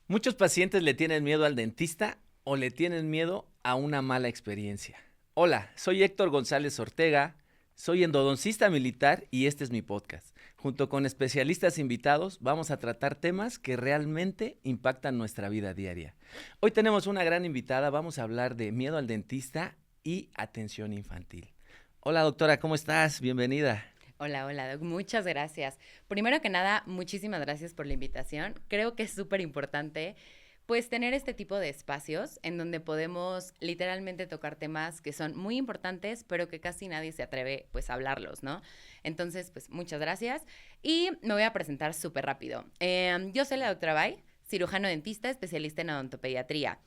Muchos pacientes le tienen miedo al dentista o le tienen miedo a una mala experiencia. Hola, soy Héctor González Ortega, soy endodoncista militar y este es mi podcast. Junto con especialistas invitados vamos a tratar temas que realmente impactan nuestra vida diaria. Hoy tenemos una gran invitada, vamos a hablar de miedo al dentista y atención infantil. Hola doctora, ¿cómo estás? Bienvenida. Hola, hola, Doc. Muchas gracias. Primero que nada, muchísimas gracias por la invitación. Creo que es súper importante, pues, tener este tipo de espacios en donde podemos literalmente tocar temas que son muy importantes, pero que casi nadie se atreve, pues, a hablarlos, ¿no? Entonces, pues, muchas gracias. Y me voy a presentar súper rápido. Yo soy la doctora Bay, cirujano dentista, especialista en odontopediatría.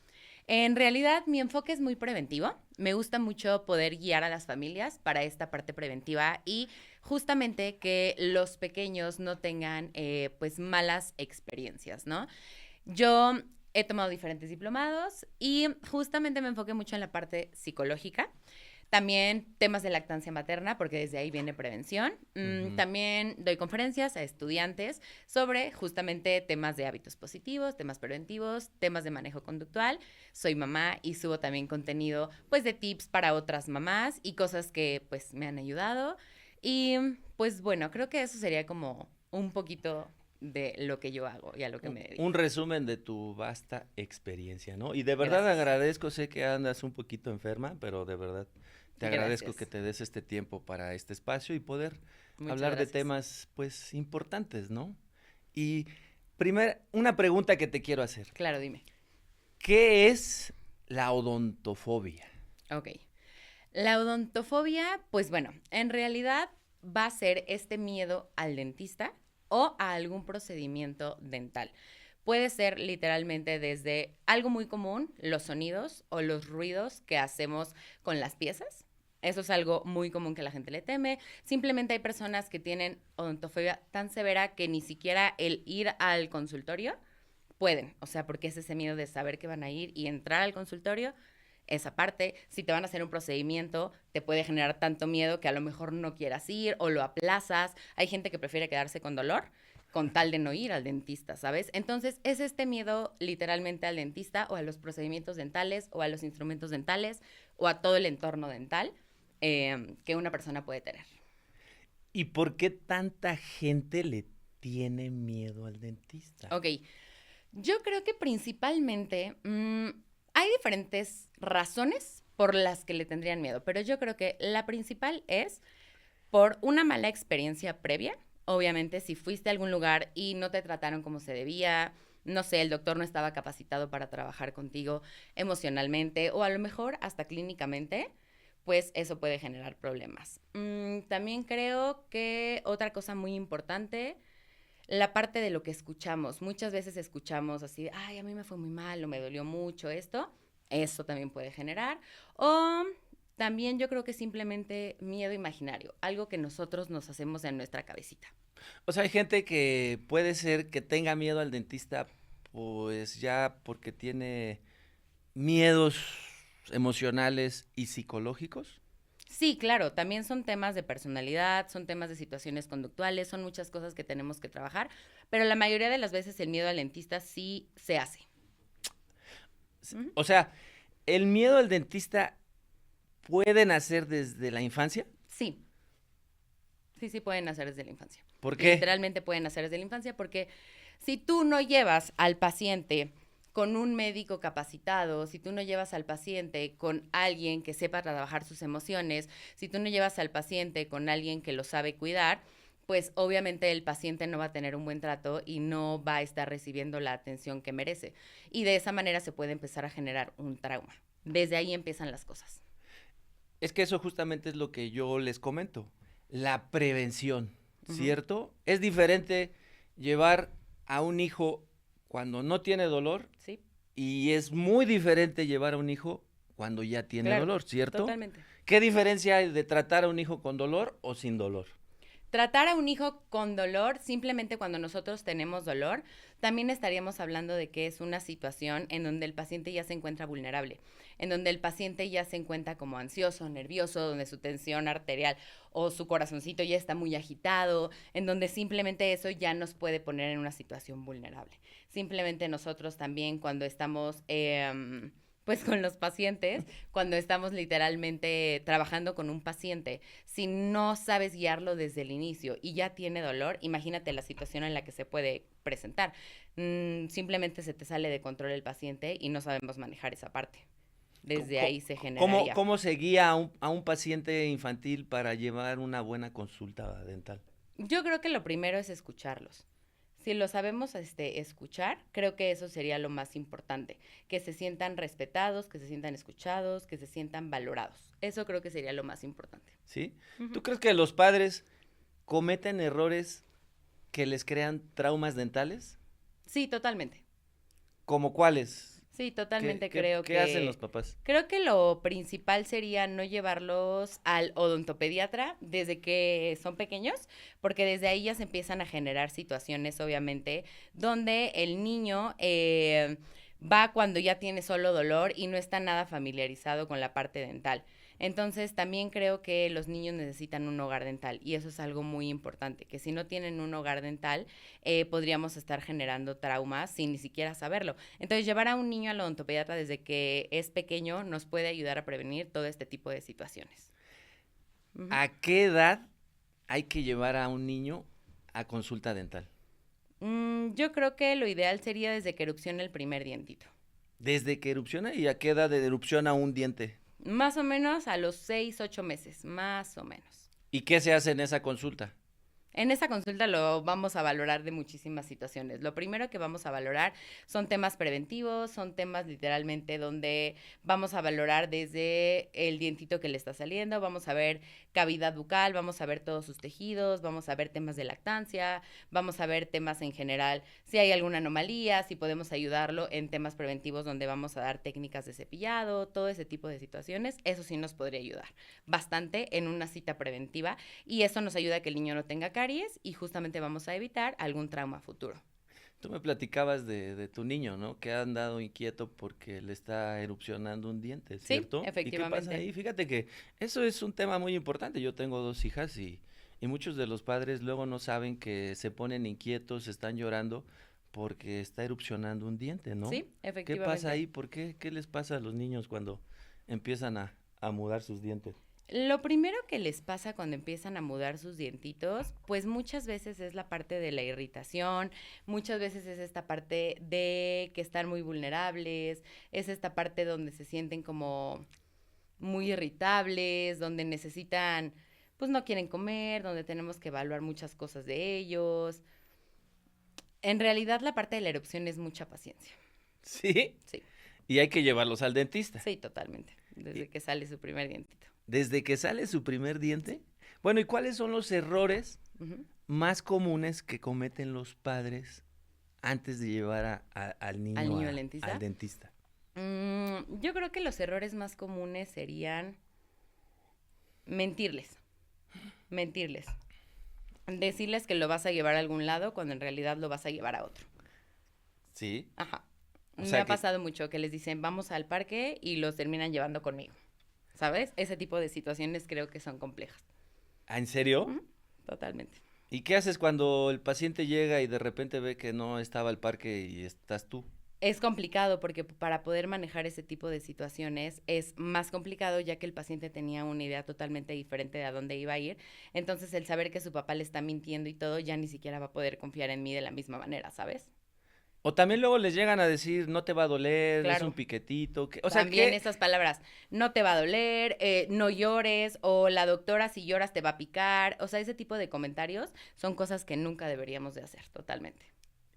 En realidad, mi enfoque es muy preventivo. Me gusta mucho poder guiar a las familias para esta parte preventiva y justamente que los pequeños no tengan, pues, malas experiencias, ¿no? Yo he tomado diferentes diplomados y justamente me enfoqué mucho en la parte psicológica. También temas de lactancia materna, porque desde ahí viene prevención. Ujú. También doy conferencias a estudiantes sobre justamente temas de hábitos positivos, temas preventivos, temas de manejo conductual. Soy mamá y subo también contenido, pues, de tips para otras mamás y cosas que, pues, me han ayudado. Y, pues, bueno, creo que eso sería como un poquito de lo que yo hago y a lo que me Un dedico. resumen de tu vasta experiencia, ¿no? Y de verdad Gracias. agradezco, sé que andas un poquito enferma, pero de verdad te agradezco que Gracias. te des este tiempo para este espacio y poder Muchas hablar de gracias. temas, pues, importantes, ¿no? Y una pregunta que te quiero hacer. Claro, dime. ¿Qué es la odontofobia? Ok. La odontofobia, pues bueno, en realidad va a ser este miedo al dentista o a algún procedimiento dental. Puede ser literalmente desde algo muy común, los sonidos o los ruidos que hacemos con las piezas. Eso es algo muy común que la gente le teme. Simplemente hay personas que tienen odontofobia tan severa que ni siquiera el ir al consultorio pueden. O sea, porque es ese miedo de saber que van a ir y entrar al consultorio. Esa parte, si te van a hacer un procedimiento, te puede generar tanto miedo que a lo mejor no quieras ir o lo aplazas. Hay gente que prefiere quedarse con dolor con tal de no ir al dentista, ¿sabes? Entonces, es este miedo literalmente al dentista o a los procedimientos dentales o a los instrumentos dentales o a todo el entorno dental que una persona puede tener. ¿Y por qué tanta gente le tiene miedo al dentista? Ok, yo creo que principalmente hay diferentes razones por las que le tendrían miedo, pero yo creo que la principal es por una mala experiencia previa. Obviamente, si fuiste a algún lugar y no te trataron como se debía, no sé, el doctor no estaba capacitado para trabajar contigo emocionalmente o a lo mejor hasta clínicamente, pues eso puede generar problemas. También creo que otra cosa muy importante, la parte de lo que escuchamos. Muchas veces escuchamos así, ay, a mí me fue muy mal o me dolió mucho esto. Eso también puede generar. O también yo creo que simplemente miedo imaginario, algo que nosotros nos hacemos en nuestra cabecita. O sea, hay gente que puede ser que tenga miedo al dentista, pues ya porque tiene miedos emocionales y psicológicos. Sí, claro, también son temas de personalidad, son temas de situaciones conductuales, son muchas cosas que tenemos que trabajar, pero la mayoría de las veces el miedo al dentista sí se hace. Ujú. O sea, el miedo al dentista puede nacer desde la infancia. Sí, sí, sí pueden nacer desde la infancia. ¿Por qué? Literalmente pueden nacer desde la infancia porque si tú no llevas al paciente con un médico capacitado, si tú no llevas al paciente con alguien que sepa trabajar sus emociones, si tú no llevas al paciente con alguien que lo sabe cuidar, pues obviamente el paciente no va a tener un buen trato y no va a estar recibiendo la atención que merece. Y de esa manera se puede empezar a generar un trauma. Desde ahí empiezan las cosas. Es que eso justamente es lo que yo les comento. La prevención, Ujú. ¿cierto? Es diferente llevar a un hijo cuando no tiene dolor Sí, y es muy diferente llevar a un hijo cuando ya tiene claro, dolor, ¿cierto? totalmente. ¿Qué diferencia hay de tratar a un hijo con dolor o sin dolor? Tratar a un hijo con dolor, simplemente cuando nosotros tenemos dolor, también estaríamos hablando de que es una situación en donde el paciente ya se encuentra vulnerable, en donde el paciente ya se encuentra como ansioso, nervioso, donde su tensión arterial o su corazoncito ya está muy agitado, en donde simplemente eso ya nos puede poner en una situación vulnerable. Simplemente nosotros también cuando estamos pues con los pacientes, cuando estamos literalmente trabajando con un paciente, si no sabes guiarlo desde el inicio y ya tiene dolor, imagínate la situación en la que se puede presentar. Simplemente se te sale de control el paciente y no sabemos manejar esa parte. Desde ahí se generaría. ¿Cómo se guía a un paciente infantil para llevar una buena consulta dental? Yo creo que lo primero es escucharlos. Si lo sabemos escuchar, creo que eso sería lo más importante, que se sientan respetados, que se sientan escuchados, que se sientan valorados. Eso creo que sería lo más importante. ¿Sí? Ujú. ¿Tú crees que los padres cometen errores que les crean traumas dentales? Sí, totalmente. ¿Cómo cuáles? Sí, totalmente creo ¿Qué hacen los papás? creo que lo principal sería no llevarlos al odontopediatra desde que son pequeños, porque desde ahí ya se empiezan a generar situaciones, obviamente, donde el niño va cuando ya tiene solo dolor y no está nada familiarizado con la parte dental. Entonces, también creo que los niños necesitan un hogar dental y eso es algo muy importante, que si no tienen un hogar dental, podríamos estar generando traumas sin ni siquiera saberlo. Entonces, llevar a un niño al odontopediatra desde que es pequeño nos puede ayudar a prevenir todo este tipo de situaciones. Ujú. ¿A qué edad hay que llevar a un niño a consulta dental? Yo creo que lo ideal sería desde que erupcione el primer dientito. ¿Desde que erupciona y a qué edad erupciona un diente? Más o menos a los 6, 8 meses, más o menos. ¿Y qué se hace en esa consulta? En esa consulta lo vamos a valorar de muchísimas situaciones. Lo primero que vamos a valorar son temas preventivos, son temas literalmente donde vamos a valorar desde el dientito que le está saliendo, vamos a ver cavidad bucal, vamos a ver todos sus tejidos, vamos a ver temas de lactancia, vamos a ver temas en general, si hay alguna anomalía, si podemos ayudarlo en temas preventivos donde vamos a dar técnicas de cepillado, todo ese tipo de situaciones. Eso sí nos podría ayudar bastante en una cita preventiva y eso nos ayuda a que el niño no tenga caries y justamente vamos a evitar algún trauma futuro. Tú me platicabas de tu niño, ¿no? Que ha andado inquieto porque le está erupcionando un diente, Sí, ¿cierto? ¿Y qué pasa efectivamente. ahí? Fíjate que eso es un tema muy importante. Yo tengo 2 hijas y muchos de los padres luego no saben que se ponen inquietos, están llorando porque está erupcionando un diente, ¿no? Sí, ¿Qué pasa efectivamente. ahí? ¿Por qué? ¿Qué les pasa a los niños cuando empiezan a mudar sus dientes? Lo primero que les pasa cuando empiezan a mudar sus dientitos, pues muchas veces es la parte de la irritación, muchas veces es esta parte de que están muy vulnerables, es esta parte donde se sienten como muy irritables, donde necesitan, pues no quieren comer, donde tenemos que evaluar muchas cosas de ellos. En realidad la parte de la erupción es mucha paciencia. ¿Sí? Sí, Y hay que llevarlos al dentista. sí, totalmente, desde que sale su primer dientito. Desde que sale su primer Sí. diente. Bueno, ¿y cuáles son los errores Ujú. más comunes que cometen los padres antes de llevar al ¿Al niño niño al dentista? al dentista? Yo creo que los errores más comunes serían mentirles, mentirles. Decirles que lo vas a llevar a algún lado cuando en realidad lo vas a llevar a otro. Sí. Ajá. O Me sea ha que, pasado mucho que les dicen vamos al parque y los terminan llevando conmigo. ¿Sabes? Ese tipo de situaciones creo que son complejas. ¿en serio? Ujú. Totalmente. ¿Y qué haces cuando el paciente llega y de repente ve que no estaba el parque y estás tú? Es complicado porque para poder manejar ese tipo de situaciones es más complicado ya que el paciente tenía una idea totalmente diferente de a dónde iba a ir. Entonces el saber que su papá le está mintiendo y todo ya ni siquiera va a poder confiar en mí de la misma manera, ¿sabes? O también luego les llegan a decir, no te va a doler, es un Claro. piquetito. O sea, También que esas palabras, no te va a doler, no llores, o la doctora si lloras te va a picar, o sea, ese tipo de comentarios son cosas que nunca deberíamos de hacer, totalmente.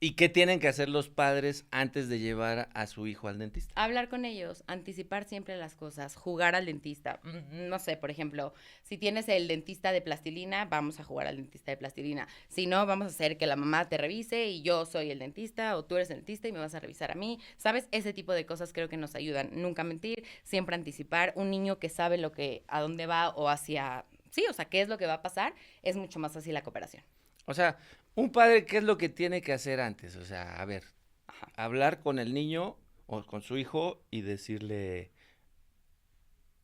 ¿y qué tienen que hacer los padres antes de llevar a su hijo al dentista? Hablar con ellos, anticipar siempre las cosas, jugar al dentista. No sé, por ejemplo, si tienes el dentista de plastilina, vamos a jugar al dentista de plastilina. Si no, vamos a hacer que la mamá te revise y yo soy el dentista o tú eres el dentista y me vas a revisar a mí. ¿Sabes? Ese tipo de cosas creo que nos ayudan. Nunca mentir, siempre anticipar. Un niño que sabe a dónde va o hacia, sí, o sea, qué es lo que va a pasar, es mucho más fácil la cooperación. O sea, Un padre, ¿qué es lo que tiene que hacer antes? O sea, a ver, Ajá. hablar con el niño o con su hijo y decirle,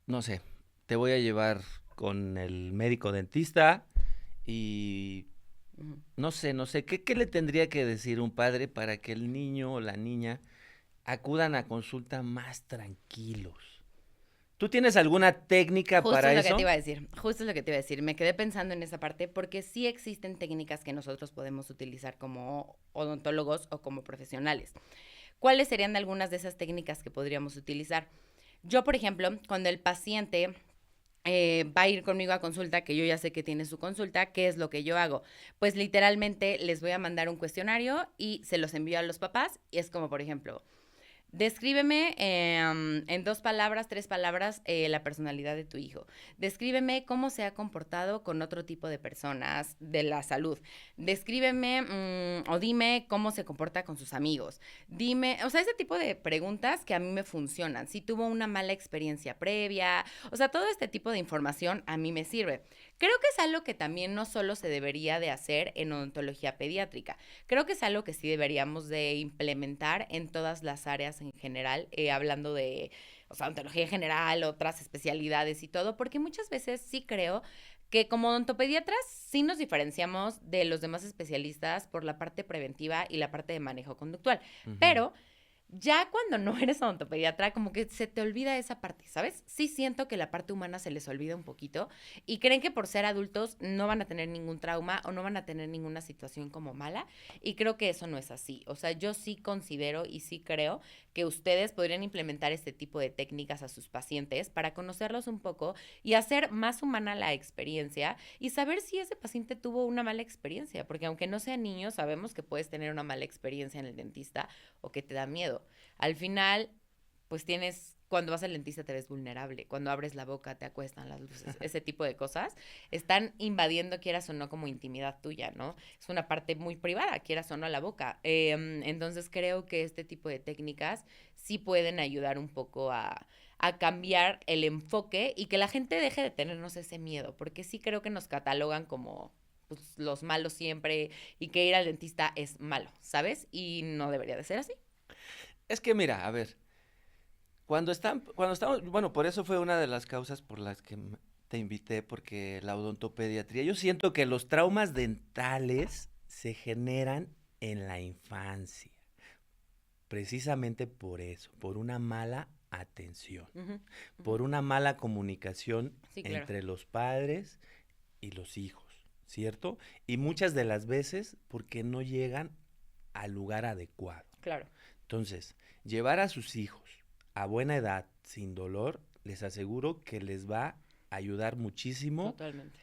no sé, te voy a llevar con el médico dentista y Ujú. no sé, ¿qué le tendría que decir un padre para que el niño o la niña acudan a consulta más tranquilos? ¿Tú tienes alguna técnica Justo para es lo que te eso? iba a decir, justo es lo que te iba a decir. Me quedé pensando en esa parte porque sí existen técnicas que nosotros podemos utilizar como odontólogos o como profesionales. ¿Cuáles serían algunas de esas técnicas que podríamos utilizar? Yo, por ejemplo, cuando el paciente va a ir conmigo a consulta, que yo ya sé que tiene su consulta, ¿qué es lo que yo hago? Pues literalmente les voy a mandar un cuestionario y se los envío a los papás y es como, por ejemplo, descríbeme en 2 palabras, 3 palabras, la personalidad de tu hijo. Descríbeme cómo se ha comportado con otro tipo de personas de la salud. Descríbeme o dime cómo se comporta con sus amigos. Dime, o sea, ese tipo de preguntas que a mí me funcionan. Si tuvo una mala experiencia previa, o sea, todo este tipo de información a mí me sirve. Creo que es algo que también no solo se debería de hacer en odontología pediátrica. Creo que es algo que sí deberíamos de implementar en todas las áreas en general, hablando de, o sea, odontología en general, otras especialidades y todo, porque muchas veces sí creo que como odontopediatras sí nos diferenciamos de los demás especialistas por la parte preventiva y la parte de manejo conductual, Ujú. pero ya cuando no eres odontopediatra, como que se te olvida esa parte, ¿sabes? Sí siento que la parte humana se les olvida un poquito y creen que por ser adultos no van a tener ningún trauma o no van a tener ninguna situación como mala y creo que eso no es así. O sea, yo sí considero y sí creo que ustedes podrían implementar este tipo de técnicas a sus pacientes para conocerlos un poco y hacer más humana la experiencia y saber si ese paciente tuvo una mala experiencia, porque aunque no sea niño, sabemos que puedes tener una mala experiencia en el dentista o que te da miedo. Al final, pues tienes, cuando vas al dentista te ves vulnerable, cuando abres la boca te acuestan las luces, ese tipo de cosas están invadiendo, quieras o no, como intimidad tuya, ¿no? Es una parte muy privada, quieras o no, la boca. Entonces creo que este tipo de técnicas sí pueden ayudar un poco a cambiar el enfoque y que la gente deje de tenernos ese miedo, porque sí creo que nos catalogan como pues, los malos siempre y que ir al dentista es malo, ¿sabes? Y no debería de ser así. Es que mira, a ver, cuando estamos, bueno, por eso fue una de las causas por las que te invité, porque la odontopediatría, yo siento que los traumas dentales se generan en la infancia, precisamente por eso, por una mala atención, Ujú, ujú. por una mala comunicación Sí, claro, entre los padres y los hijos, ¿cierto? Y muchas de las veces porque no llegan al lugar adecuado. claro, Entonces, llevar a sus hijos a buena edad, sin dolor, les aseguro que les va a ayudar muchísimo, totalmente.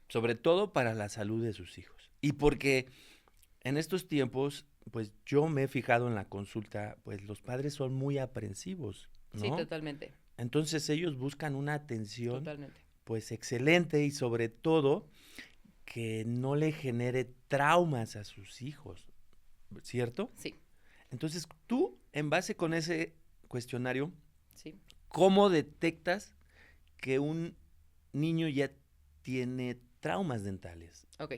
sobre todo para la salud de sus hijos. Y porque en estos tiempos, pues yo me he fijado en la consulta, pues los padres son muy aprensivos, Sí, ¿no? totalmente, Entonces ellos buscan una atención, totalmente. pues excelente y sobre todo que no le genere traumas a sus hijos, ¿cierto? Sí, Entonces tú, en base con ese cuestionario, sí. ¿cómo detectas que un niño ya tiene traumas dentales? Ok.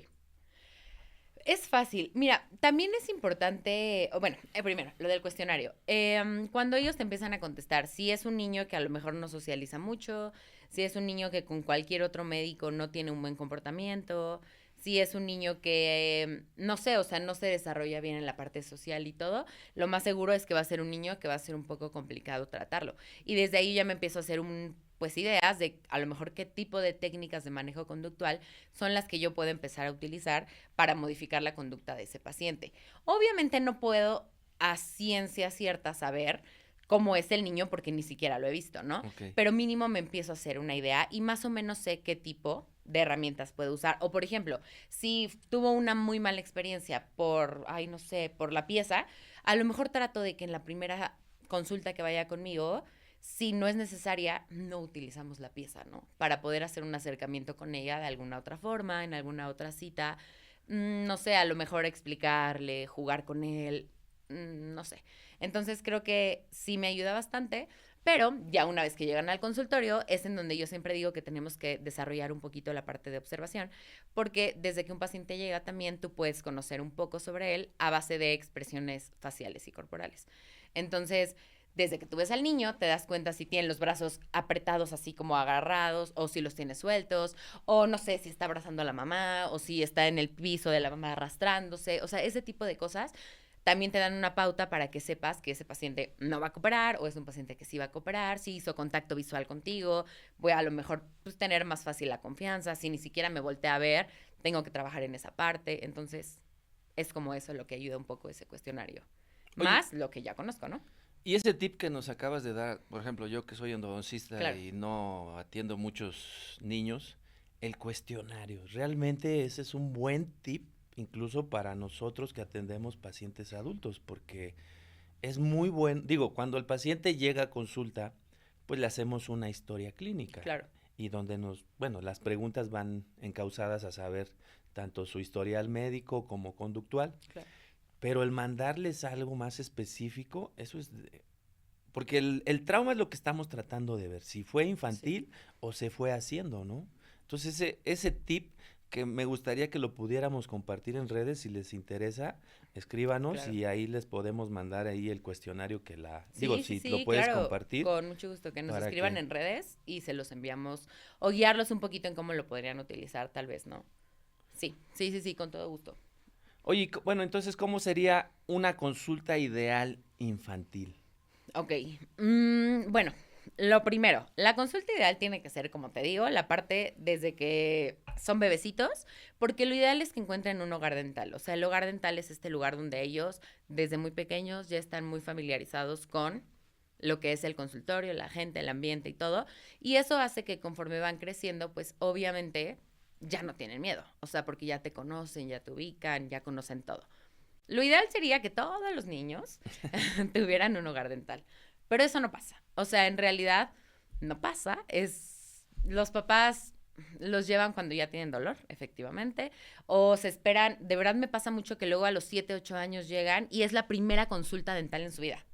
Es fácil. Mira, también es importante, o bueno, primero, lo del cuestionario. Cuando ellos te empiezan a contestar, si es un niño que a lo mejor no socializa mucho, si es un niño que con cualquier otro médico no tiene un buen comportamiento, si es un niño que, no sé, o sea, no se desarrolla bien en la parte social y todo, lo más seguro es que va a ser un niño que va a ser un poco complicado tratarlo. Y desde ahí ya me empiezo a hacer pues ideas de a lo mejor qué tipo de técnicas de manejo conductual son las que yo puedo empezar a utilizar para modificar la conducta de ese paciente. Obviamente no puedo a ciencia cierta saber cómo es el niño porque ni siquiera lo he visto, ¿no? Ok. Pero mínimo me empiezo a hacer una idea y más o menos sé qué tipo de herramientas puedo usar. O por ejemplo, si tuvo una muy mala experiencia por, ay, no sé, por la pieza, a lo mejor trato de que en la primera consulta que vaya conmigo, si no es necesaria, no utilizamos la pieza, ¿no? Para poder hacer un acercamiento con ella de alguna otra forma, en alguna otra cita, no sé, a lo mejor explicarle, jugar con él, no sé. Entonces creo que sí me ayuda bastante, Pero ya una vez que llegan al consultorio, es en donde yo siempre digo que tenemos que desarrollar un poquito la parte de observación, porque desde que un paciente llega también tú puedes conocer un poco sobre él a base de expresiones faciales y corporales. Entonces, desde que tú ves al niño, te das cuenta si tiene los brazos apretados así como agarrados, o si los tiene sueltos, o no sé si está abrazando a la mamá, o si está en el piso de la mamá arrastrándose, o sea, ese tipo de cosas también te dan una pauta para que sepas que ese paciente no va a cooperar o es un paciente que sí va a cooperar, si hizo contacto visual contigo, voy a lo mejor pues, tener más fácil la confianza, si ni siquiera me volteé a ver, tengo que trabajar en esa parte, entonces es como eso lo que ayuda un poco ese cuestionario. Oye, Más lo que ya conozco, ¿no? y ese tip que nos acabas de dar, por ejemplo, yo que soy endodoncista Claro. y no atiendo muchos niños, el cuestionario, realmente ese es un buen tip incluso para nosotros que atendemos pacientes adultos, porque es muy bueno, digo, cuando el paciente llega a consulta, pues le hacemos una historia clínica Claro. y donde bueno, las preguntas van encausadas a saber tanto su historial médico como conductual, Claro. pero el mandarles algo más específico, eso es, porque el trauma es lo que estamos tratando de ver, si fue Sí. infantil o se fue haciendo, ¿no? Entonces ese tip que me gustaría que lo pudiéramos compartir en redes, si les interesa, escríbanos Claro. y ahí les podemos mandar ahí el cuestionario digo, Sí, sí, si lo sí, puedes claro, compartir con mucho gusto que nos para escriban que, en redes y se los enviamos o guiarlos un poquito en cómo lo podrían utilizar, tal vez, ¿no? Sí, sí, sí, sí, con todo gusto. oye, bueno, entonces, ¿cómo sería una consulta ideal infantil? Ok, bueno, lo primero, la consulta ideal tiene que ser, como te digo, la parte desde que son bebecitos, porque lo ideal es que encuentren un hogar dental. O sea, el hogar dental es este lugar donde ellos, desde muy pequeños, ya están muy familiarizados con lo que es el consultorio, la gente, el ambiente y todo. Y eso hace que conforme van creciendo, pues obviamente ya no tienen miedo. O sea, porque ya te conocen, ya te ubican, ya conocen todo. Lo ideal sería que todos los niños tuvieran un hogar dental, pero eso no pasa. O sea, en realidad no pasa. Es los papás los llevan cuando ya tienen dolor, efectivamente, o se esperan, de verdad me pasa mucho que luego a los 7, 8 años llegan y es la primera consulta dental en su vida.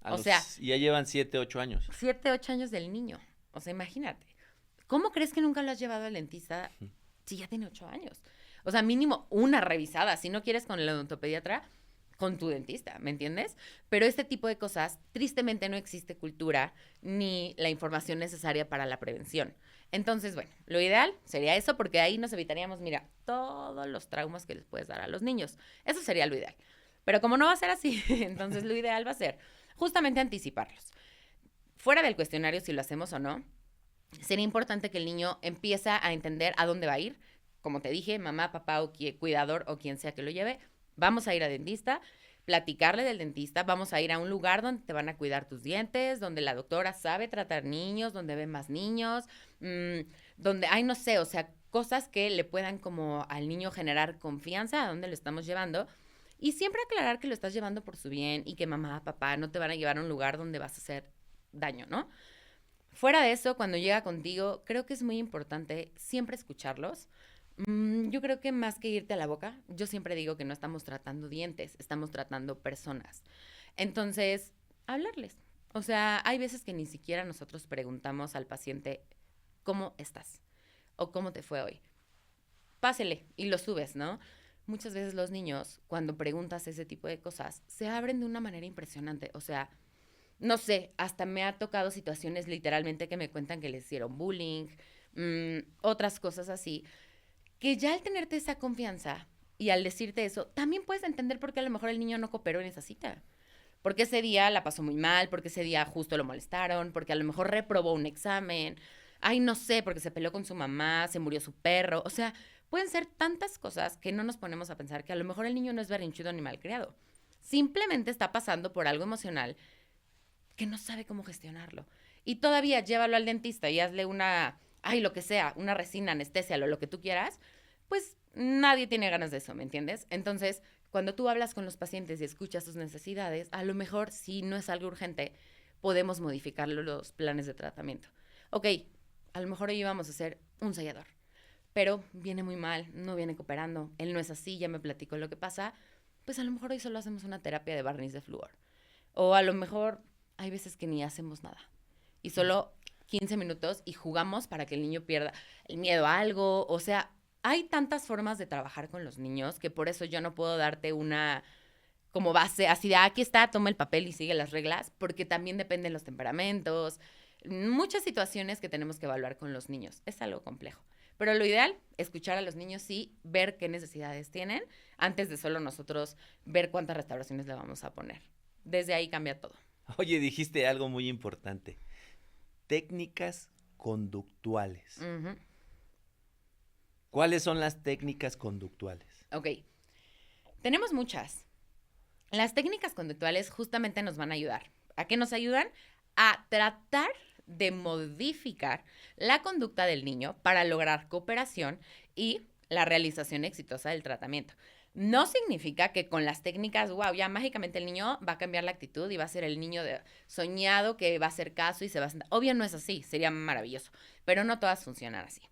O sea, Y ya llevan 7, 8 años. 7, 8 años del niño. O sea, imagínate. ¿Cómo crees que nunca lo has llevado al dentista si ya tiene 8 años? O sea, mínimo una revisada. Si no quieres con el odontopediatra, con tu dentista, ¿me entiendes? Pero este tipo de cosas, tristemente no existe cultura ni la información necesaria para la prevención. Entonces, bueno, lo ideal sería eso porque ahí nos evitaríamos, mira, todos los traumas que les puedes dar a los niños. Eso sería lo ideal. Pero como no va a ser así, entonces lo ideal va a ser justamente anticiparlos. Fuera del cuestionario, si lo hacemos o no, sería importante que el niño empiece a entender a dónde va a ir. Como te dije, mamá, papá o cuidador o quien sea que lo lleve, vamos a ir a dentista, platicarle del dentista, vamos a ir a un lugar donde te van a cuidar tus dientes, donde la doctora sabe tratar niños, donde ve más niños, donde hay, no sé, o sea, cosas que le puedan como al niño generar confianza a dónde lo estamos llevando. Y siempre aclarar que lo estás llevando por su bien y que mamá, papá no te van a llevar a un lugar donde vas a hacer daño, ¿no? Fuera de eso, cuando llega contigo, creo que es muy importante siempre escucharlos. Yo creo que más que irte a la boca, yo siempre digo que no estamos tratando dientes, estamos tratando personas. Entonces, hablarles. O sea, hay veces que ni siquiera nosotros preguntamos al paciente, ¿cómo estás? O ¿cómo te fue hoy? Pásele y lo subes, ¿no? Muchas veces los niños, cuando preguntas ese tipo de cosas, se abren de una manera impresionante. O sea, no sé, hasta me ha tocado situaciones literalmente que me cuentan que les hicieron bullying, otras cosas así, que ya al tenerte esa confianza y al decirte eso, también puedes entender por qué a lo mejor el niño no cooperó en esa cita. Porque ese día la pasó muy mal, porque ese día justo lo molestaron, porque a lo mejor reprobó un examen, ay, no sé, porque se peleó con su mamá, se murió su perro, o sea, pueden ser tantas cosas que no nos ponemos a pensar que a lo mejor el niño no es berrinchudo ni malcriado. Simplemente está pasando por algo emocional que no sabe cómo gestionarlo. Y todavía llévalo al dentista y hazle una, ay, lo que sea, una resina, anestesia, lo que tú quieras, pues nadie tiene ganas de eso, ¿me entiendes? Entonces, cuando tú hablas con los pacientes y escuchas sus necesidades, a lo mejor si no es algo urgente, podemos modificar los planes de tratamiento. Ok, a lo mejor hoy íbamos a hacer un sellador, pero viene muy mal, no viene cooperando, él no es así, ya me platicó lo que pasa, pues a lo mejor hoy solo hacemos una terapia de barniz de flúor. O a lo mejor hay veces que ni hacemos nada. y solo 15 minutos y jugamos para que el niño pierda el miedo a algo. O sea, hay tantas formas de trabajar con los niños que por eso yo no puedo darte una como base así de aquí está, toma el papel y sigue las reglas, porque también dependen los temperamentos, muchas situaciones que tenemos que evaluar con los niños. Es algo complejo. Pero lo ideal, escuchar a los niños y ver qué necesidades tienen antes de solo nosotros ver cuántas restauraciones le vamos a poner. Desde ahí cambia todo. Oye, dijiste algo muy importante. Técnicas conductuales. Ujú. ¿Cuáles son las técnicas conductuales? Ok, tenemos muchas. Las técnicas conductuales justamente nos van a ayudar. ¿A qué nos ayudan? A tratar de modificar la conducta del niño para lograr cooperación y la realización exitosa del tratamiento. No significa que con las técnicas, wow, ya mágicamente el niño va a cambiar la actitud y va a ser el niño soñado que va a hacer caso y se va a sentar. Obvio no es así, sería maravilloso, pero no todas funcionan así.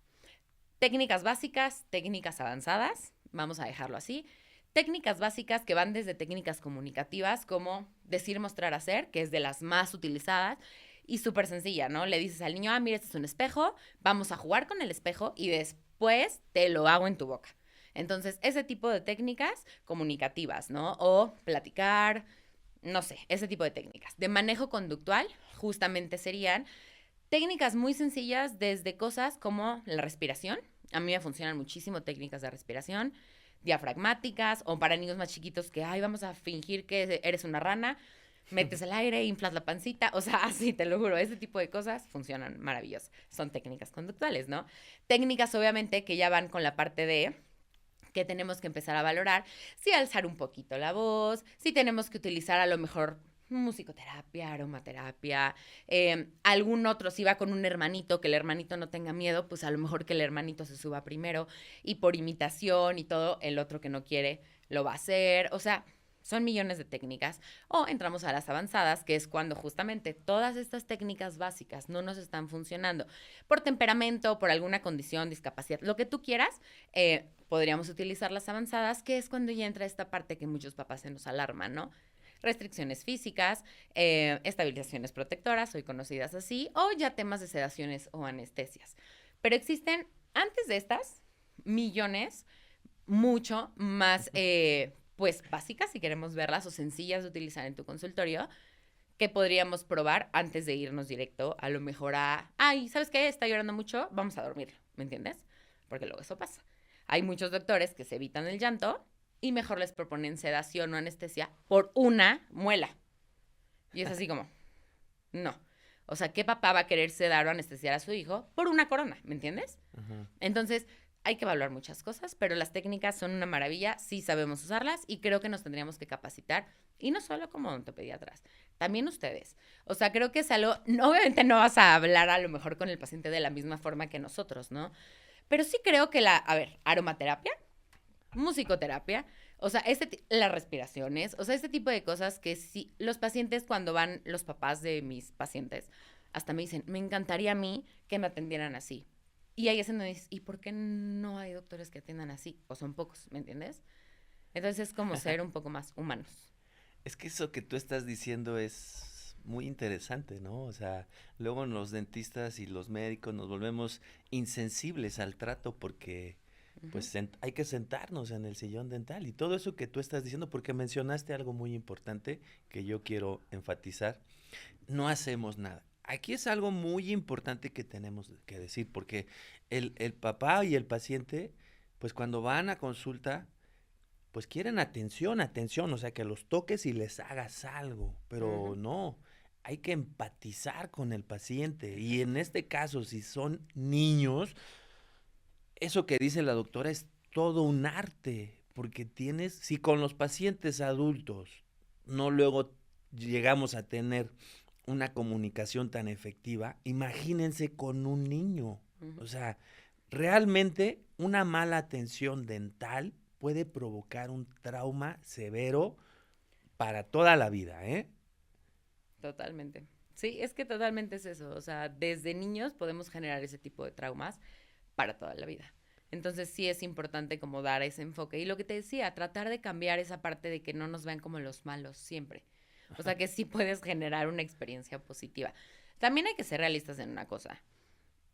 Técnicas básicas, técnicas avanzadas, vamos a dejarlo así. Técnicas básicas que van desde técnicas comunicativas como decir, mostrar, hacer, que es de las más utilizadas y súper sencilla, ¿no? Le dices al niño, ah, mira, este es un espejo, vamos a jugar con el espejo y después te lo hago en tu boca. Entonces, ese tipo de técnicas comunicativas, ¿no? O platicar, no sé, ese tipo de técnicas. De manejo conductual, justamente serían técnicas muy sencillas desde cosas como la respiración. A mí me funcionan muchísimo técnicas de respiración, diafragmáticas, o para niños más chiquitos que, ay, vamos a fingir que eres una rana, metes el aire, inflas la pancita, o sea, así, te lo juro, ese tipo de cosas funcionan maravilloso. Son técnicas conductuales, ¿no? Técnicas, obviamente, que ya van con la parte de que tenemos que empezar a valorar, si alzar un poquito la voz, si tenemos que utilizar a lo mejor musicoterapia, aromaterapia, algún otro, si va con un hermanito, que el hermanito no tenga miedo, pues a lo mejor que el hermanito se suba primero y por imitación y todo, el otro que no quiere lo va a hacer, o sea, son millones de técnicas. O entramos a las avanzadas, que es cuando justamente todas estas técnicas básicas no nos están funcionando por temperamento, por alguna condición, discapacidad, lo que tú quieras, podríamos utilizar las avanzadas, que es cuando ya entra esta parte que muchos papás se nos alarman, ¿no? Restricciones físicas, estabilizaciones protectoras, hoy conocidas así, o ya temas de sedaciones o anestesias. Pero existen, antes de estas, millones, mucho más, pues, básicas, si queremos verlas, o sencillas de utilizar en tu consultorio, que podríamos probar antes de irnos directo, a lo mejor a, ay, ¿sabes qué? Está llorando mucho, vamos a dormirlo, ¿me entiendes? Porque luego eso pasa. Hay muchos doctores que se evitan el llanto y mejor les proponen sedación o anestesia por una muela. Y es así como, no. O sea, ¿qué papá va a querer sedar o anestesiar a su hijo por una corona? ¿Me entiendes? Ajá. Entonces, hay que evaluar muchas cosas, pero las técnicas son una maravilla, sí sabemos usarlas y creo que nos tendríamos que capacitar. Y no solo como odontopediatras, también ustedes. O sea, creo que es algo, obviamente no vas a hablar a lo mejor con el paciente de la misma forma que nosotros, ¿no? Pero sí creo que aromaterapia, musicoterapia, o sea, las respiraciones, o sea, este tipo de cosas que sí, los pacientes cuando van, los papás de mis pacientes, hasta me dicen, me encantaría a mí que me atendieran así. Y ahí es donde dices, ¿y por qué no hay doctores que atiendan así? O son pocos, ¿me entiendes? Entonces es como ser un poco más humanos. Es que eso que tú estás diciendo es muy interesante, ¿no? O sea, luego los dentistas y los médicos nos volvemos insensibles al trato porque pues Ujú. hay que sentarnos en el sillón dental y todo eso que tú estás diciendo, porque mencionaste algo muy importante que yo quiero enfatizar, no hacemos nada. Aquí es algo muy importante que tenemos que decir, porque el papá y el paciente, pues cuando van a consulta, pues quieren atención, atención, o sea, que los toques y les hagas algo, pero Ujú. no, hay que empatizar con el paciente. Y en este caso, si son niños, eso que dice la doctora es todo un arte, porque tienes, si con los pacientes adultos no luego llegamos a tener una comunicación tan efectiva, imagínense con un niño. Ujú. O sea, realmente una mala atención dental puede provocar un trauma severo para toda la vida, ¿eh? Totalmente. Sí, es que totalmente es eso. O sea, desde niños podemos generar ese tipo de traumas para toda la vida. Entonces sí es importante como dar ese enfoque. Y lo que te decía, tratar de cambiar esa parte de que no nos vean como los malos siempre. O sea, que sí puedes generar una experiencia positiva. también hay que ser realistas en una cosa.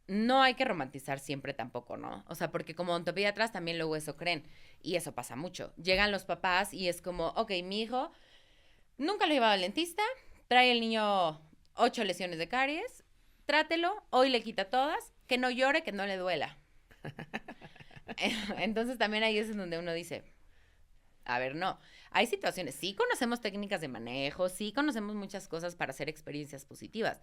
No hay que romantizar siempre tampoco, ¿no? O sea, porque como odontopediatras también luego eso creen. Y eso pasa mucho. Llegan los papás y es como, ok, mi hijo nunca lo he llevado al dentista, trae el niño 8 lesiones de caries, trátelo, hoy le quita todas, que no llore, que no le duela. Entonces también ahí es en donde uno dice, a ver, no. Hay situaciones, sí conocemos técnicas de manejo, sí conocemos muchas cosas para hacer experiencias positivas,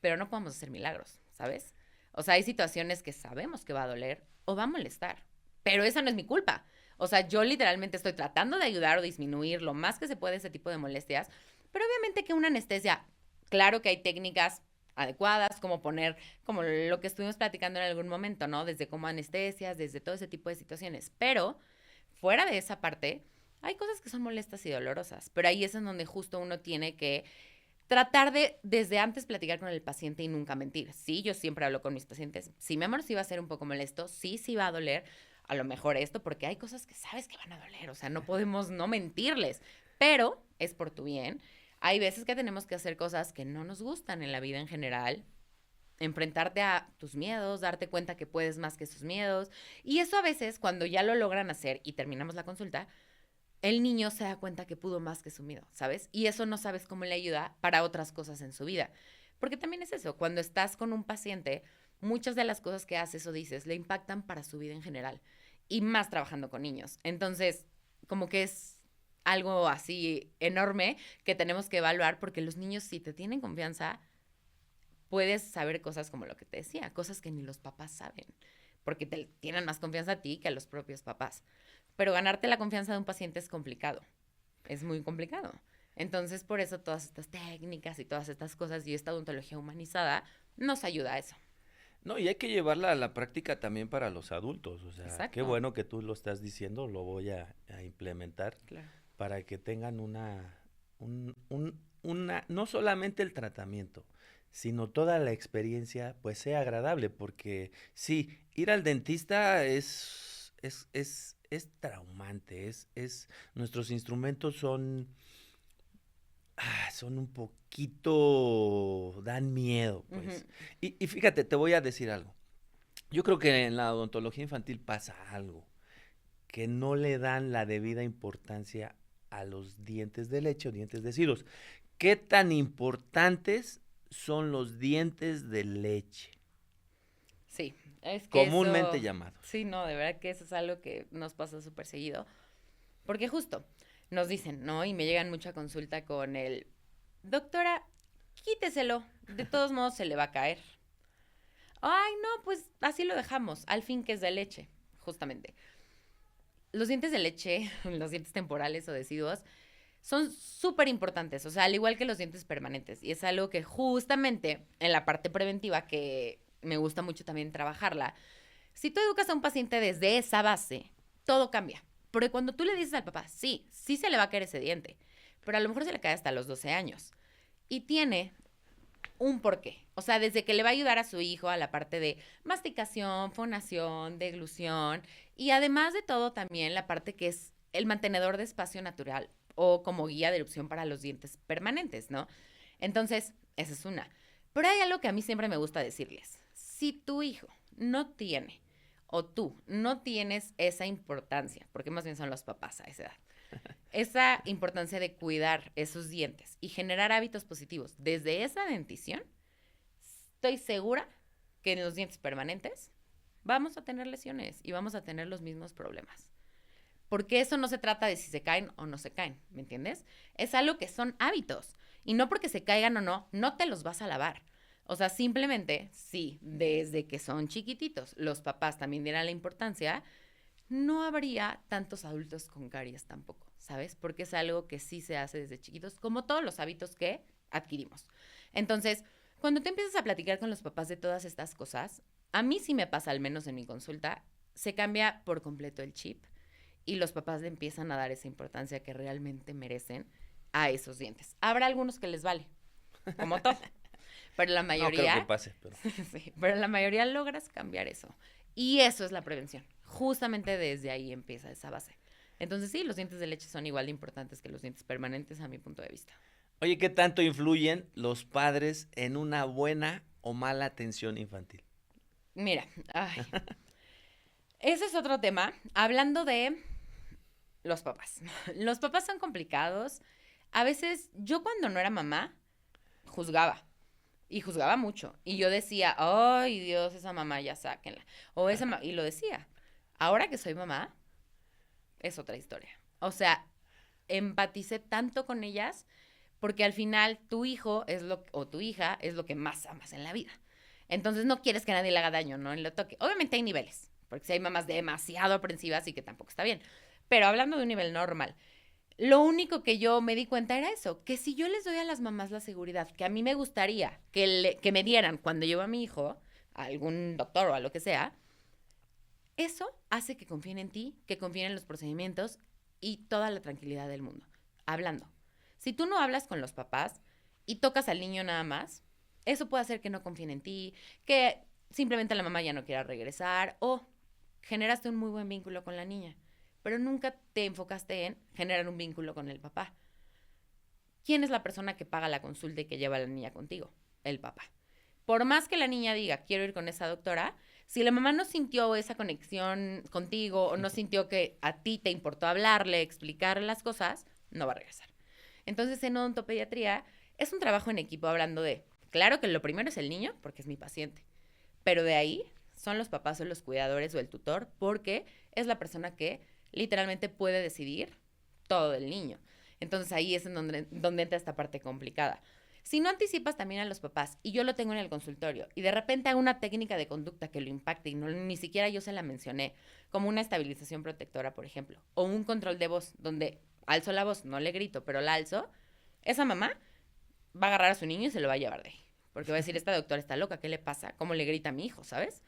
pero no podemos hacer milagros, ¿sabes? O sea, hay situaciones que sabemos que va a doler o va a molestar, pero esa no es mi culpa. O sea, yo literalmente estoy tratando de ayudar o disminuir lo más que se puede ese tipo de molestias, pero obviamente que una anestesia, claro que hay técnicas adecuadas, como poner, como lo que estuvimos platicando en algún momento, ¿no? Desde como anestesias, desde todo ese tipo de situaciones, pero fuera de esa parte, hay cosas que son molestas y dolorosas, pero ahí es en donde justo uno tiene que tratar de desde antes platicar con el paciente y nunca mentir. Sí, yo siempre hablo con mis pacientes. Sí, mi amor, sí va a ser un poco molesto. Sí, sí va a doler. A lo mejor esto, porque hay cosas que sabes que van a doler. O sea, no podemos no mentirles. Pero es por tu bien. Hay veces que tenemos que hacer cosas que no nos gustan en la vida en general. Enfrentarte a tus miedos, darte cuenta que puedes más que esos miedos. Y eso a veces, cuando ya lo logran hacer y terminamos la consulta, el niño se da cuenta que pudo más que su miedo, ¿sabes? Y eso no sabes cómo le ayuda para otras cosas en su vida. Porque también es eso, cuando estás con un paciente, muchas de las cosas que haces o dices le impactan para su vida en general. Y más trabajando con niños. Entonces, como que es algo así enorme que tenemos que evaluar porque los niños, si te tienen confianza, puedes saber cosas como lo que te decía, cosas que ni los papás saben, porque te tienen más confianza a ti que a los propios papás. Pero ganarte la confianza de un paciente es complicado, es muy complicado. Entonces, por eso todas estas técnicas y todas estas cosas y esta odontología humanizada nos ayuda a eso. No, y hay que llevarla a la práctica también para los adultos. O sea, qué Exacto. bueno que tú lo estás diciendo, lo voy a implementar Claro. para que tengan no solamente el tratamiento, sino toda la experiencia, pues sea agradable, porque sí, ir al dentista es traumante, nuestros instrumentos son un poquito, dan miedo, Ujú. pues. Y fíjate, te voy a decir algo. Yo creo que en la odontología infantil pasa algo, que no le dan la debida importancia a los dientes de leche o dientes deciduos. ¿Qué tan importantes son los dientes de leche? Sí, es que Comúnmente eso, llamados. sí, no, de verdad que eso es algo que nos pasa súper seguido. Porque justo nos dicen, ¿no? Y me llegan mucha consulta con el, doctora, quíteselo, de todos modos se le va a caer. Ay, no, pues así lo dejamos, al fin que es de leche, justamente. Los dientes de leche, los dientes temporales o deciduos, son súper importantes, o sea, al igual que los dientes permanentes. Y es algo que justamente en la parte preventiva, que me gusta mucho también trabajarla, si tú educas a un paciente desde esa base, todo cambia. Porque cuando tú le dices al papá, sí, sí se le va a caer ese diente, pero a lo mejor se le cae hasta los 12 años. Y tiene un porqué. O sea, desde que le va a ayudar a su hijo a la parte de masticación, fonación, deglución y además de todo también la parte que es el mantenedor de espacio natural o como guía de erupción para los dientes permanentes, ¿no? Entonces, esa es una. Pero hay algo que a mí siempre me gusta decirles. Si tu hijo no tiene o tú no tienes esa importancia, porque más bien son los papás a esa edad, esa importancia de cuidar esos dientes y generar hábitos positivos desde esa dentición, estoy segura que en los dientes permanentes vamos a tener lesiones y vamos a tener los mismos problemas. Porque eso no se trata de si se caen o no se caen, ¿me entiendes? Es algo que son hábitos. Y no porque se caigan o no, no te los vas a lavar. O sea, simplemente, sí, desde que son chiquititos, los papás también dieran la importancia, no habría tantos adultos con caries tampoco, ¿sabes? Porque es algo que sí se hace desde chiquitos, como todos los hábitos que adquirimos. Entonces, cuando te empiezas a platicar con los papás de todas estas cosas, a mí sí me pasa, al menos en mi consulta, se cambia por completo el chip y los papás le empiezan a dar esa importancia que realmente merecen a esos dientes. Habrá algunos que les vale, como todo, pero la No creo que mayoría, pase, pero sí, pero la mayoría logras cambiar eso. Y eso es la prevención. Justamente desde ahí empieza esa base. Entonces sí, los dientes de leche son igual de importantes que los dientes permanentes a mi punto de vista. Oye, ¿qué tanto influyen los padres en una buena o mala atención infantil? Mira, ay, ese es otro tema. Hablando de los papás. Los papás son complicados. A veces, yo cuando no era mamá, juzgaba. Y juzgaba mucho. Y yo decía, ay, Dios, esa mamá ya sáquenla. Y lo decía. Ahora que soy mamá, es otra historia. O sea, empaticé tanto con ellas porque al final tu hijo o tu hija es lo que más amas en la vida. Entonces no quieres que nadie le haga daño, ¿no? En lo toque. Obviamente hay niveles, porque si hay mamás demasiado aprensivas y que tampoco está bien. Pero hablando de un nivel normal, lo único que yo me di cuenta era eso, que si yo les doy a las mamás la seguridad que a mí me gustaría que me dieran cuando llevo a mi hijo, a algún doctor o a lo que sea, eso hace que confíen en ti, que confíen en los procedimientos y toda la tranquilidad del mundo. Hablando. Si tú no hablas con los papás y tocas al niño nada más, eso puede hacer que no confíen en ti, que simplemente la mamá ya no quiera regresar o generaste un muy buen vínculo con la niña, pero nunca te enfocaste en generar un vínculo con el papá. ¿Quién es la persona que paga la consulta y que lleva a la niña contigo? El papá. Por más que la niña diga, quiero ir con esa doctora, si la mamá no sintió esa conexión contigo o no sintió que a ti te importó hablarle, explicarle las cosas, no va a regresar. Entonces, en odontopediatría es un trabajo en equipo hablando de, claro que lo primero es el niño, porque es mi paciente, pero de ahí son los papás o los cuidadores o el tutor, porque es la persona que literalmente puede decidir todo del niño. Entonces ahí es en donde entra esta parte complicada. Si no anticipas también a los papás, y yo lo tengo en el consultorio, y de repente hay una técnica de conducta que lo impacte y no, ni siquiera yo se la mencioné, como una estabilización protectora, por ejemplo, o un control de voz, donde alzo la voz, no le grito, pero la alzo, esa mamá va a agarrar a su niño y se lo va a llevar de ahí. Porque va a decir, esta doctora está loca, ¿qué le pasa? ¿Cómo le grita a mi hijo, sabes?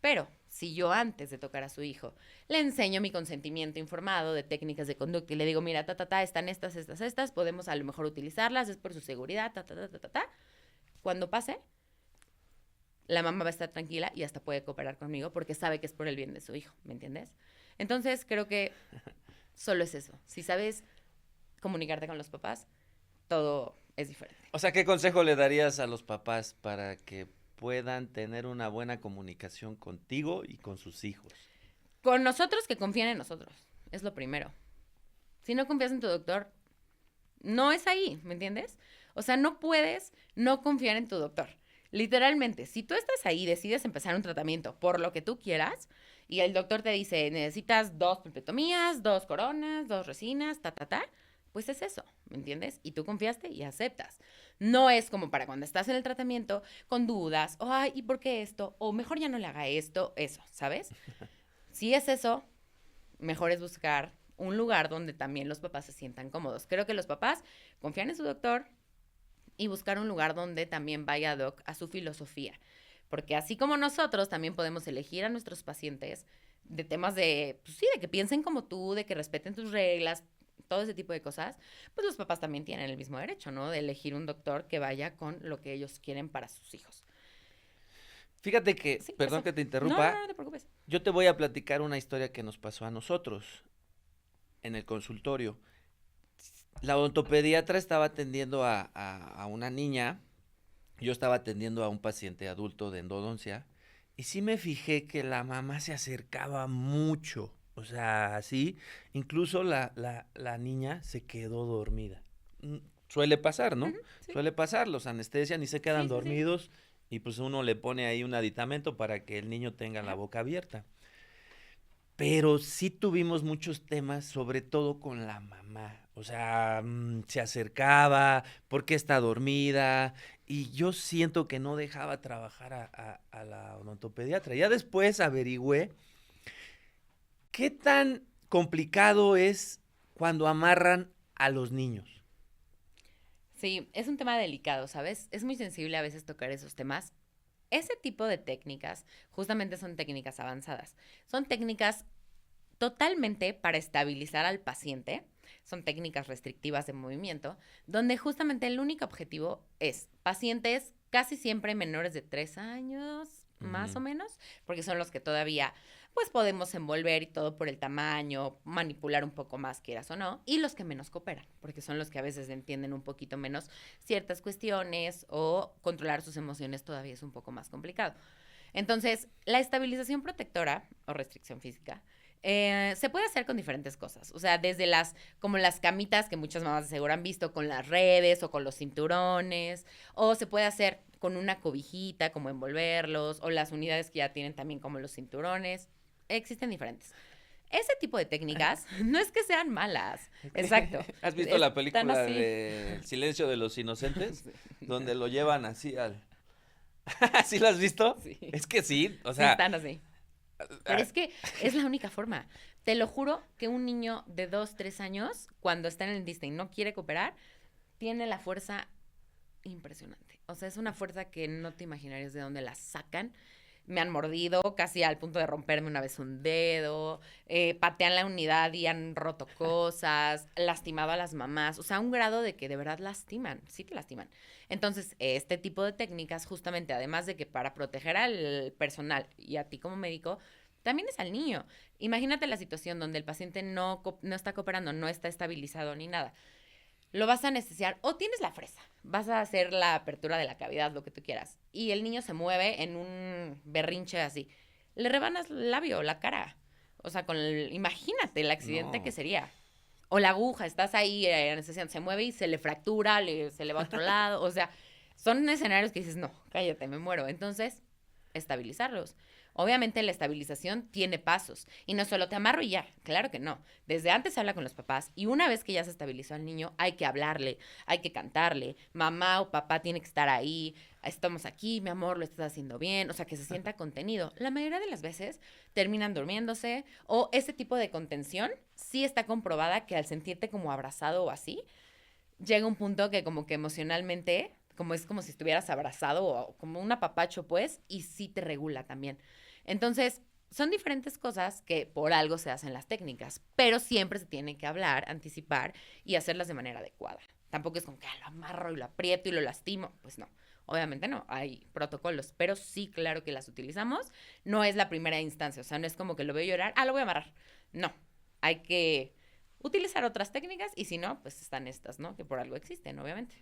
Pero si yo antes de tocar a su hijo le enseño mi consentimiento informado de técnicas de conducta y le digo, mira, están estas, podemos a lo mejor utilizarlas, es por su seguridad, cuando pase, la mamá va a estar tranquila y hasta puede cooperar conmigo porque sabe que es por el bien de su hijo, ¿me entiendes? Entonces creo que solo es eso. Si sabes comunicarte con los papás, todo es diferente. O sea, ¿qué consejo le darías a los papás para que puedan tener una buena comunicación contigo y con sus hijos? Con nosotros, que confíen en nosotros, es lo primero. Si no confías en tu doctor, no es ahí, ¿me entiendes? O sea, no puedes no confiar en tu doctor. Literalmente, si tú estás ahí, decides empezar un tratamiento por lo que tú quieras, y el doctor te dice, necesitas 2 pulpectomías, 2 coronas, 2 resinas, pues es eso, ¿me entiendes? Y tú confiaste y aceptas. No es como para cuando estás en el tratamiento con dudas, o, ay, ¿y por qué esto? O mejor ya no le haga esto, eso, ¿sabes? Si es eso, mejor es buscar un lugar donde también los papás se sientan cómodos. Creo que los papás confían en su doctor y buscar un lugar donde también vaya doc a su filosofía. Porque así como nosotros también podemos elegir a nuestros pacientes de temas de, pues sí, de que piensen como tú, de que respeten tus reglas, todo ese tipo de cosas, pues los papás también tienen el mismo derecho, ¿no? De elegir un doctor que vaya con lo que ellos quieren para sus hijos. Fíjate que, Sí, perdón eso. que te No, interrumpa, no te preocupes. yo te voy a platicar una historia que nos pasó a nosotros en el consultorio. La odontopediatra estaba atendiendo a una niña, yo estaba atendiendo a un paciente adulto de endodoncia, y sí me fijé que la mamá se acercaba mucho, o sea, así, incluso la niña se quedó dormida. Suele pasar, ¿no? Ujú, sí, Suele pasar, los anestesian y se quedan sí, sí, sí. dormidos y pues uno le pone ahí un aditamento para que el niño tenga la Ajá. boca abierta. Pero sí tuvimos muchos temas, sobre todo con la mamá. O sea, se acercaba, ¿por qué está dormida? Y yo siento que no dejaba trabajar a la odontopediatra. Ya después averigüé qué tan complicado es cuando amarran a los niños. Sí, es un tema delicado, ¿sabes? Es muy sensible a veces tocar esos temas. Ese tipo de técnicas justamente son técnicas avanzadas. Son técnicas totalmente para estabilizar al paciente. Son técnicas restrictivas de movimiento, donde justamente el único objetivo es pacientes casi siempre menores de 3 años, más Ujú. o menos, porque son los que todavía pues podemos envolver y todo por el tamaño, manipular un poco más, quieras o no, y los que menos cooperan, porque son los que a veces entienden un poquito menos ciertas cuestiones o controlar sus emociones todavía es un poco más complicado. Entonces, la estabilización protectora o restricción física se puede hacer con diferentes cosas. O sea, desde como las camitas que muchas mamás de seguro han visto con las redes o con los cinturones, o se puede hacer con una cobijita, como envolverlos, o las unidades que ya tienen también como los cinturones. Existen diferentes. Ese tipo de técnicas no es que sean malas. Exacto. ¿Has visto la Están película así. de El silencio de los inocentes? Sí. Donde lo llevan así al... ¿Sí lo has visto? Sí. Es que sí, o Sí, sea... están así. Pero es que es la única forma. Te lo juro que un niño de 2, 3 años, cuando está en el Disney y no quiere cooperar, tiene la fuerza impresionante. O sea, es una fuerza que no te imaginarías de dónde la sacan. Me han mordido casi al punto de romperme una vez un dedo, patean la unidad y han roto cosas, lastimado a las mamás, o sea, a un grado de que de verdad lastiman, sí te lastiman. Entonces, este tipo de técnicas, justamente, además de que para proteger al personal y a ti como médico, también es al niño. Imagínate la situación donde el paciente no está cooperando, no está estabilizado ni nada. Lo vas a anestesiar o tienes la fresa, vas a hacer la apertura de la cavidad, lo que tú quieras, y el niño se mueve en un berrinche así. Le rebanas el labio, la cara. O sea, imagínate el accidente que No. sería. O la aguja, estás ahí anestesiando, se mueve y se le fractura, se le va a otro lado. O sea, son escenarios que dices, no, cállate, me muero. Entonces, estabilizarlos. Obviamente la estabilización tiene pasos y no solo te amarro y ya, claro que no. Desde antes se habla con los papás y una vez que ya se estabilizó al niño hay que hablarle, hay que cantarle, mamá o papá tiene que estar ahí, estamos aquí, mi amor, lo estás haciendo bien, o sea, que se sienta contenido. La mayoría de las veces terminan durmiéndose o ese tipo de contención sí está comprobada que al sentirte como abrazado o así, llega un punto que como que emocionalmente, como es como si estuvieras abrazado o como un apapacho, pues, y sí te regula también. Entonces, son diferentes cosas que por algo se hacen las técnicas, pero siempre se tiene que hablar, anticipar y hacerlas de manera adecuada. Tampoco es como que lo amarro y lo aprieto y lo lastimo. Pues no, obviamente no, hay protocolos, pero sí, claro que las utilizamos. No es la primera instancia, o sea, no es como que lo veo llorar, lo voy a amarrar. No, hay que utilizar otras técnicas y si no, pues están estas, ¿no? Que por algo existen, obviamente.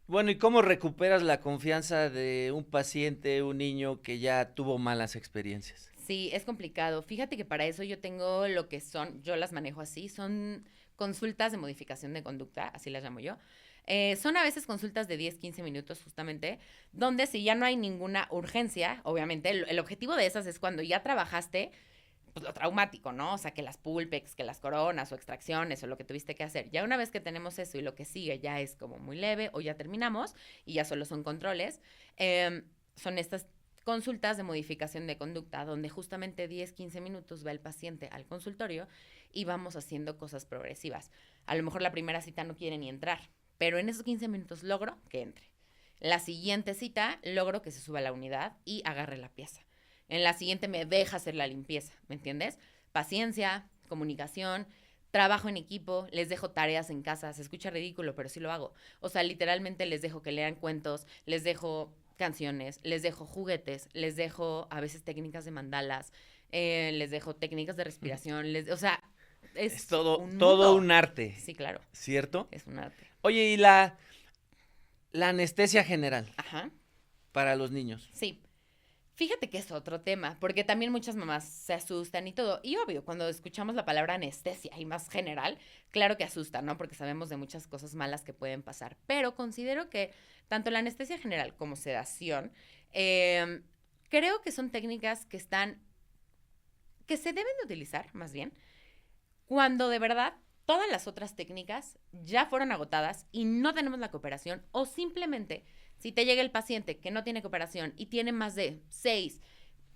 Bueno, ¿y cómo recuperas la confianza de un paciente, un niño que ya tuvo malas experiencias? Sí, es complicado. Fíjate que para eso yo tengo lo que son, yo las manejo así, son consultas de modificación de conducta, así las llamo yo. Son a veces consultas de 10, 15 minutos justamente, donde si ya no hay ninguna urgencia, obviamente el objetivo de esas es cuando ya trabajaste pues, lo traumático, ¿no? O sea, que las pulpex, que las coronas o extracciones o lo que tuviste que hacer. Ya una vez que tenemos eso y lo que sigue ya es como muy leve o ya terminamos y ya solo son controles, son estas consultas de modificación de conducta donde justamente 10, 15 minutos va el paciente al consultorio y vamos haciendo cosas progresivas. A lo mejor la primera cita no quiere ni entrar, pero en esos 15 minutos logro que entre. La siguiente cita logro que se suba a la unidad y agarre la pieza. En la siguiente me deja hacer la limpieza, ¿me entiendes? Paciencia, comunicación, trabajo en equipo, les dejo tareas en casa, se escucha ridículo, pero sí lo hago. O sea, literalmente les dejo que lean cuentos, les dejo canciones, les dejo juguetes, les dejo a veces técnicas de mandalas, les dejo técnicas de respiración, o sea, Es es todo, un todo mundo. un arte, Sí, claro, ¿cierto? es un arte. Oye, ¿y la anestesia general Ajá, para los niños? sí. Fíjate que es otro tema, porque también muchas mamás se asustan y todo. Y obvio, cuando escuchamos la palabra anestesia y más general, claro que asusta, ¿no? Porque sabemos de muchas cosas malas que pueden pasar. Pero considero que tanto la anestesia general como sedación, creo que son técnicas que se deben de utilizar, más bien, cuando de verdad todas las otras técnicas ya fueron agotadas y no tenemos la cooperación o simplemente si te llega el paciente que no tiene cooperación y tiene más de 6,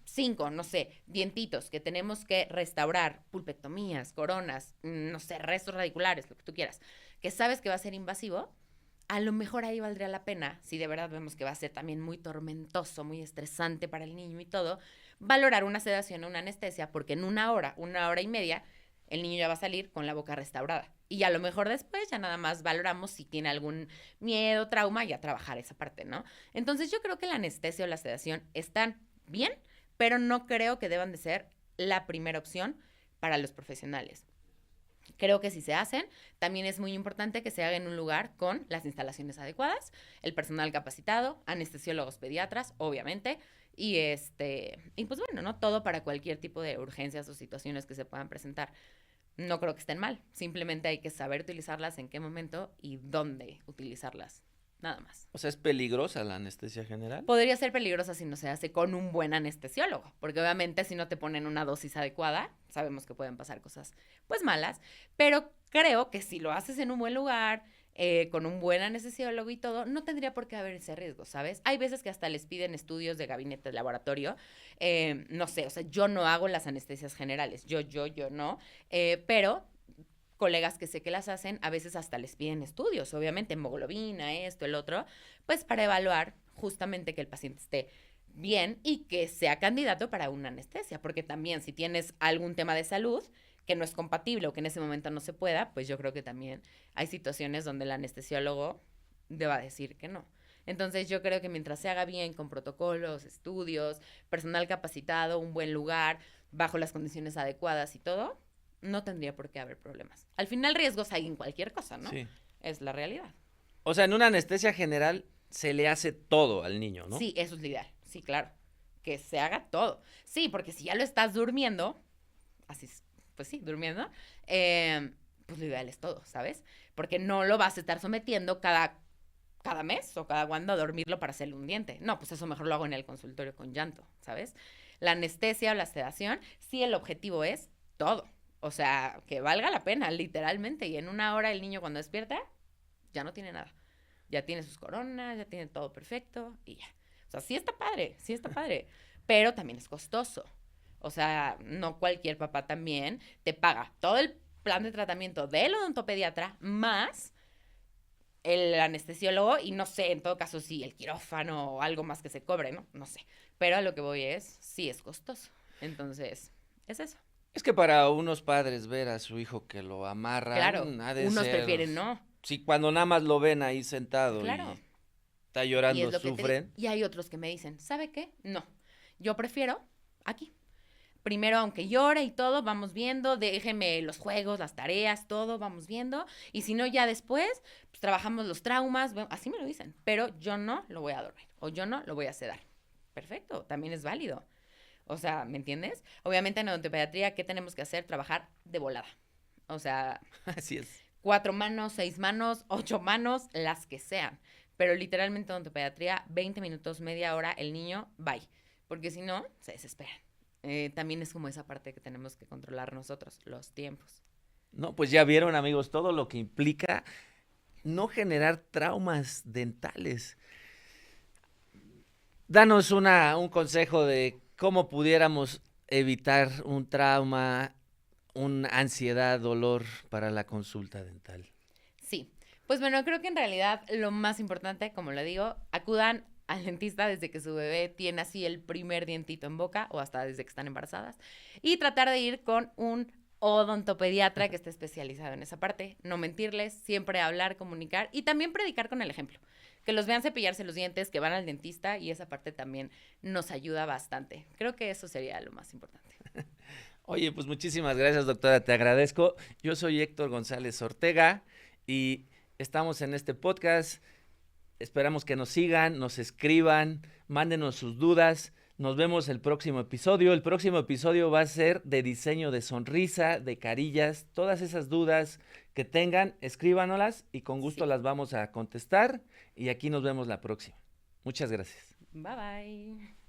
5, no sé, dientitos que tenemos que restaurar, pulpectomías, coronas, no sé, restos radiculares, lo que tú quieras, que sabes que va a ser invasivo, a lo mejor ahí valdría la pena, si de verdad vemos que va a ser también muy tormentoso, muy estresante para el niño y todo, valorar una sedación o una anestesia, porque en una hora y media, el niño ya va a salir con la boca restaurada. Y a lo mejor después ya nada más valoramos si tiene algún miedo, trauma y a trabajar esa parte, ¿no? Entonces yo creo que la anestesia o la sedación están bien, pero no creo que deban de ser la primera opción para los profesionales. Creo que si se hacen, también es muy importante que se haga en un lugar con las instalaciones adecuadas, el personal capacitado, anestesiólogos pediatras, obviamente, y pues bueno, ¿no? Todo para cualquier tipo de urgencias o situaciones que se puedan presentar. No creo que estén mal, simplemente hay que saber utilizarlas, en qué momento y dónde utilizarlas, nada más. O sea, ¿es peligrosa la anestesia general? Podría ser peligrosa si no se hace con un buen anestesiólogo, porque obviamente si no te ponen una dosis adecuada, sabemos que pueden pasar cosas pues malas, pero creo que si lo haces en un buen lugar, con un buen anestesiólogo y todo, no tendría por qué haber ese riesgo, ¿sabes? Hay veces que hasta les piden estudios de gabinete de laboratorio, no sé, o sea, yo no hago las anestesias generales, yo no, pero colegas que sé que las hacen, a veces hasta les piden estudios, obviamente, hemoglobina, esto, el otro, pues para evaluar justamente que el paciente esté bien y que sea candidato para una anestesia, porque también si tienes algún tema de salud que no es compatible o que en ese momento no se pueda, pues yo creo que también hay situaciones donde el anestesiólogo deba decir que no. Entonces yo creo que mientras se haga bien con protocolos, estudios, personal capacitado, un buen lugar, bajo las condiciones adecuadas y todo, no tendría por qué haber problemas. Al final riesgos hay en cualquier cosa, ¿no? Sí. Es la realidad. O sea, en una anestesia general se le hace todo al niño, ¿no? Sí, eso es lo ideal. Sí, claro. Que se haga todo. Sí, porque si ya lo estás durmiendo, así, pues sí, durmiendo, pues lo ideal es todo, ¿sabes? Porque no lo vas a estar sometiendo cada mes o cada cuando a dormirlo para hacerle un diente. No, pues eso mejor lo hago en el consultorio con llanto, ¿sabes? La anestesia o la sedación, sí, el objetivo es todo. O sea, que valga la pena, literalmente. Y en una hora el niño cuando despierta, ya no tiene nada. Ya tiene sus coronas, ya tiene todo perfecto y ya. O sea, sí está padre, pero también es costoso. O sea, no cualquier papá también te paga todo el plan de tratamiento del odontopediatra más el anestesiólogo y no sé, en todo caso, sí, el quirófano o algo más que se cobre, ¿no? No sé. Pero a lo que voy es, sí es costoso. Entonces, es eso. Es que para unos padres ver a su hijo que lo Claro, amarran ha de unos ser... prefieren no. Sí, cuando nada más lo ven ahí sentado Claro. y está Y llorando, es lo que sufren. y hay otros que me dicen, ¿sabe qué? No, yo prefiero aquí. Primero, aunque llore y todo, vamos viendo, déjeme los juegos, las tareas, todo, vamos viendo. Y si no, ya después, pues trabajamos los traumas, así me lo dicen. Pero yo no lo voy a dormir o yo no lo voy a sedar. Perfecto, también es válido. O sea, ¿me entiendes? Obviamente en odontopediatría, ¿qué tenemos que hacer? Trabajar de volada. O sea, Así es. 4 manos, 6 manos, 8 manos, las que sean. Pero literalmente odontopediatría, 20 minutos, media hora, el niño, bye. Porque si no, se desesperan. También es como esa parte que tenemos que controlar nosotros, los tiempos. No, pues ya vieron, amigos, todo lo que implica no generar traumas dentales. Danos un consejo de cómo pudiéramos evitar un trauma, una ansiedad, dolor para la consulta dental. Sí, pues bueno, creo que en realidad lo más importante, como lo digo, acudan al dentista desde que su bebé tiene así el primer dientito en boca o hasta desde que están embarazadas y tratar de ir con un odontopediatra que esté especializado en esa parte, no mentirles, siempre hablar, comunicar y también predicar con el ejemplo. Que los vean cepillarse los dientes, que van al dentista y esa parte también nos ayuda bastante. Creo que eso sería lo más importante. Oye, pues muchísimas gracias, doctora, te agradezco. Yo soy Héctor González Ortega y estamos en este podcast. Esperamos que nos sigan, nos escriban, mándenos sus dudas. Nos vemos el próximo episodio. El próximo episodio va a ser de diseño de sonrisa, de carillas. Todas esas dudas que tengan, escríbanoslas y con gusto Sí. las vamos a contestar. Y aquí nos vemos la próxima. Muchas gracias. Bye bye.